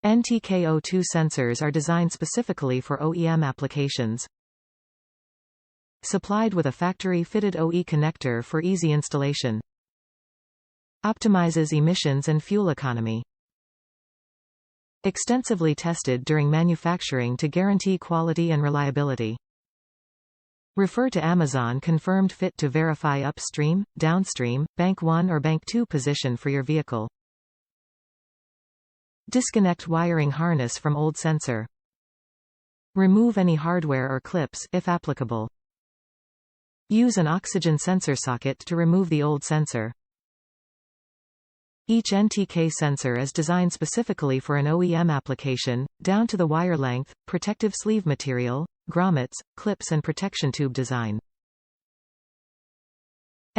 NTK O2 sensors are designed specifically for OEM applications. Supplied with a factory-fitted OE connector for easy installation. Optimizes emissions and fuel economy. Extensively tested during manufacturing to guarantee quality and reliability. Refer to Amazon confirmed fit to verify upstream, downstream, bank 1 or bank 2 position for your vehicle. Disconnect wiring harness from old sensor. Remove any hardware or clips, if applicable. Use an oxygen sensor socket to remove the old sensor. Each NTK sensor is designed specifically for an OEM application, down to the wire length, protective sleeve material, grommets, clips and protection tube design.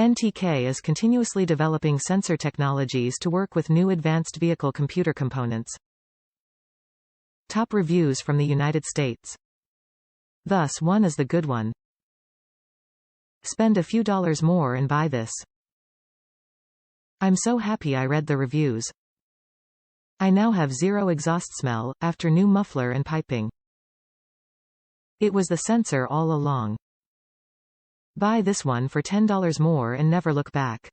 NTK is continuously developing sensor technologies to work with new advanced vehicle computer components. Top reviews from the United States. Thus one is the good one. Spend a few dollars more and buy this. I'm so happy I read the reviews. I now have zero exhaust smell, after new muffler and piping. It was the sensor all along. Buy this one for $10 more and never look back.